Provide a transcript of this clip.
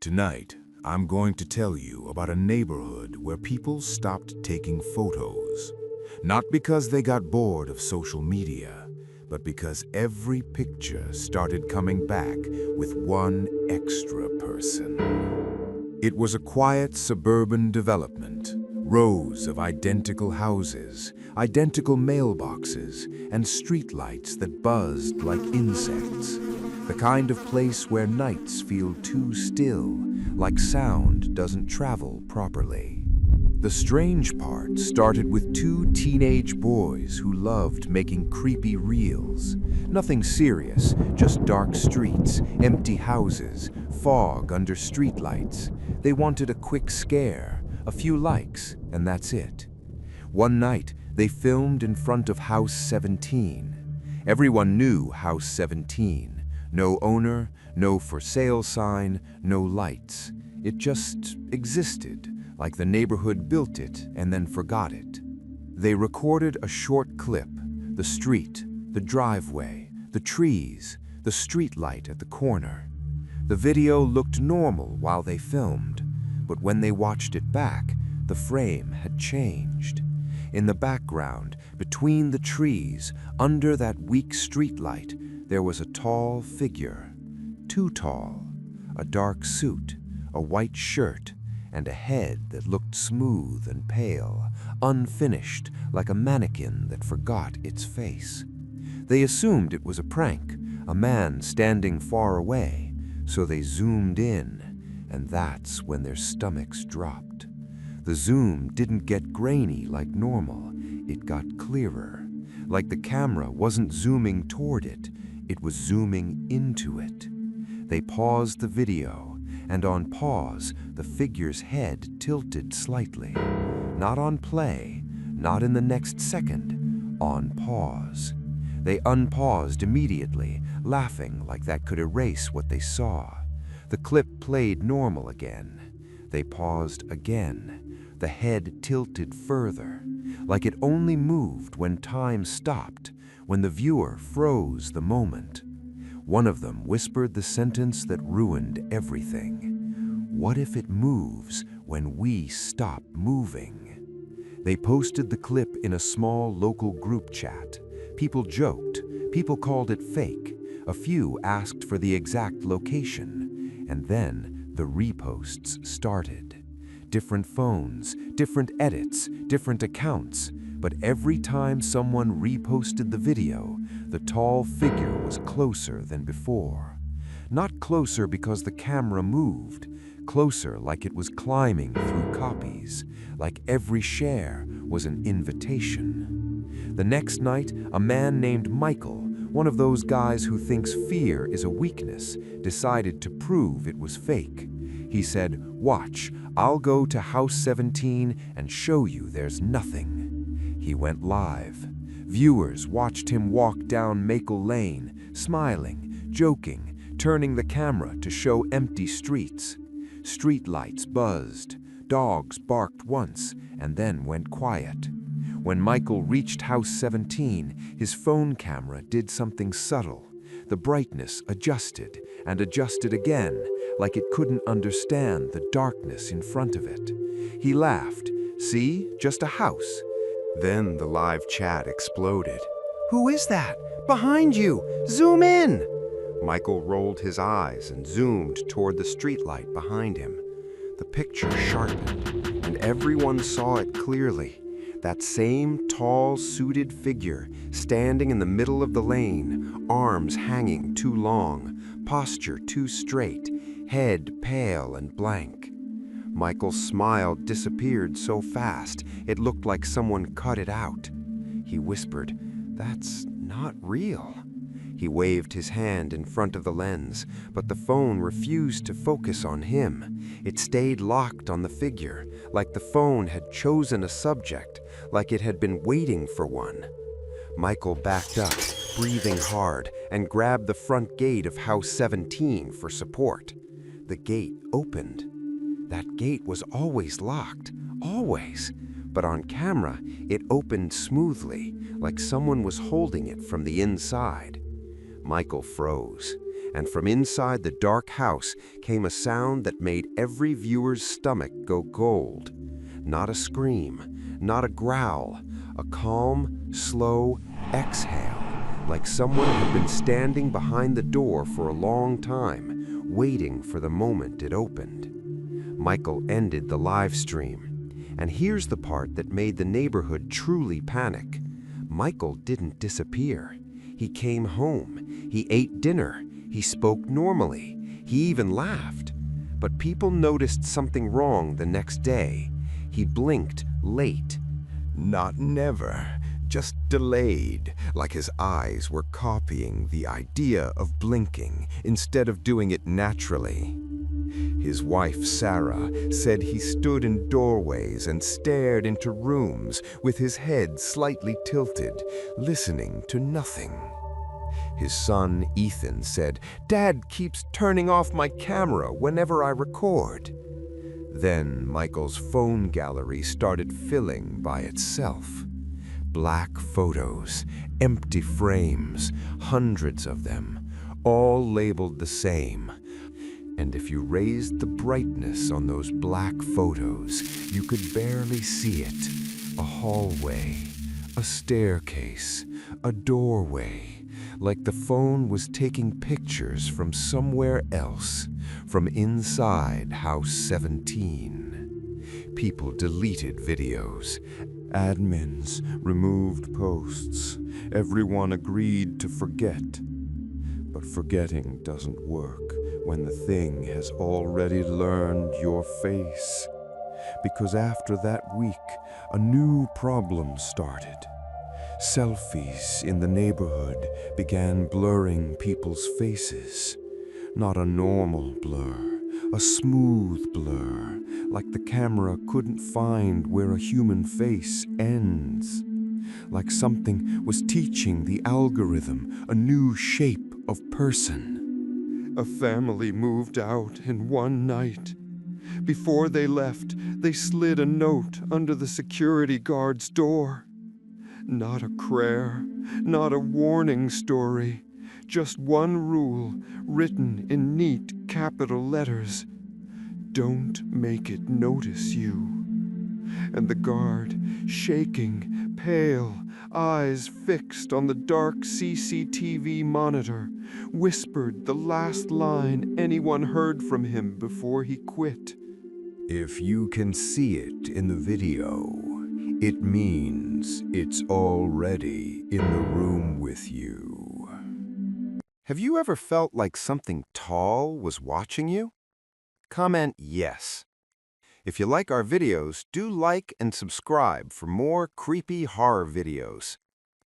Tonight, I'm going to tell you about a neighborhood where people stopped taking photos. Not because they got bored of social media, but because every picture started coming back with one extra person. It was a quiet suburban development, rows of identical houses, identical mailboxes, and streetlights that buzzed like insects. The kind of place where nights feel too still, like sound doesn't travel properly. The strange part started with two teenage boys who loved making creepy reels. Nothing serious, just dark streets, empty houses, fog under streetlights. They wanted a quick scare, a few likes, and that's it. One night, they filmed in front of House 17. Everyone knew House 17. No owner, no for sale sign, no lights. It just existed, like the neighborhood built it and then forgot it. They recorded a short clip, the street, the driveway, the trees, the street light at the corner. The video looked normal while they filmed, but when they watched it back, the frame had changed. In the background, between the trees, under that weak streetlight, there was a tall figure, too tall, a dark suit, a white shirt, and a head that looked smooth and pale, unfinished, like a mannequin that forgot its face. They assumed it was a prank, a man standing far away, so they zoomed in, and that's when their stomachs dropped. The zoom didn't get grainy like normal, it got clearer, like the camera wasn't zooming toward it, it was zooming into it. They paused the video, and on pause, the figure's head tilted slightly. Not on play, not in the next second, on pause. They unpaused immediately, laughing like that could erase what they saw. The clip played normal again. They paused again. The head tilted further, like it only moved when time stopped, when the viewer froze the moment. One of them whispered the sentence that ruined everything. What if it moves when we stop moving? They posted the clip in a small local group chat. People joked, people called it fake. A few asked for the exact location, and then the reposts started. Different phones, different edits, different accounts, but every time someone reposted the video, the tall figure was closer than before. Not closer because the camera moved, closer like it was climbing through copies, like every share was an invitation. The next night, a man named Michael, one of those guys who thinks fear is a weakness, decided to prove it was fake. He said, "Watch, I'll go to House 17 and show you there's nothing." He went live. Viewers watched him walk down Maple Lane, smiling, joking, turning the camera to show empty streets. Streetlights buzzed. Dogs barked once and then went quiet. When Michael reached House 17, his phone camera did something subtle. The brightness adjusted and adjusted again, like it couldn't understand the darkness in front of it. He laughed. "See, just a house." Then the live chat exploded. "Who is that? Behind you! Zoom in!" Michael rolled his eyes and zoomed toward the streetlight behind him. The picture sharpened, and everyone saw it clearly. That same tall, suited figure standing in the middle of the lane, arms hanging too long, posture too straight, head pale and blank. Michael's smile disappeared so fast, it looked like someone cut it out. He whispered, "That's not real." He waved his hand in front of the lens, but the phone refused to focus on him. It stayed locked on the figure, like the phone had chosen a subject, like it had been waiting for one. Michael backed up, breathing hard, and grabbed the front gate of House 17 for support. The gate opened. That gate was always locked, always. But on camera, it opened smoothly, like someone was holding it from the inside. Michael froze. And from inside the dark house came a sound that made every viewer's stomach go cold. Not a scream, not a growl, a calm, slow exhale, like someone had been standing behind the door for a long time, waiting for the moment it opened. Michael ended the live stream. And here's the part that made the neighborhood truly panic. Michael didn't disappear. He came home. He ate dinner. He spoke normally. He even laughed. But people noticed something wrong the next day. He blinked late. Not never, just delayed, like his eyes were copying the idea of blinking instead of doing it naturally. His wife, Sarah, said he stood in doorways and stared into rooms with his head slightly tilted, listening to nothing. His son, Ethan, said, "Dad keeps turning off my camera whenever I record." Then Michael's phone gallery started filling by itself. Black photos, empty frames, hundreds of them, all labeled the same. And if you raised the brightness on those black photos, you could barely see it. A hallway, a staircase, a doorway, like the phone was taking pictures from somewhere else, from inside House 17. People deleted videos. Admins removed posts. Everyone agreed to forget. But forgetting doesn't work when the thing has already learned your face. Because after that week, a new problem started. Selfies in the neighborhood began blurring people's faces. Not a normal blur, a smooth blur, like the camera couldn't find where a human face ends. Like something was teaching the algorithm a new shape of person. A family moved out in one night. Before they left, they slid a note under the security guard's door. Not a prayer, not a warning story, just one rule written in neat capital letters. Don't make it notice you. And the guard, shaking, pale, eyes fixed on the dark CCTV monitor, whispered the last line anyone heard from him before he quit. "If you can see it in the video, it means it's already in the room with you." Have you ever felt like something tall was watching you? Comment yes. If you like our videos, do like and subscribe for more creepy horror videos.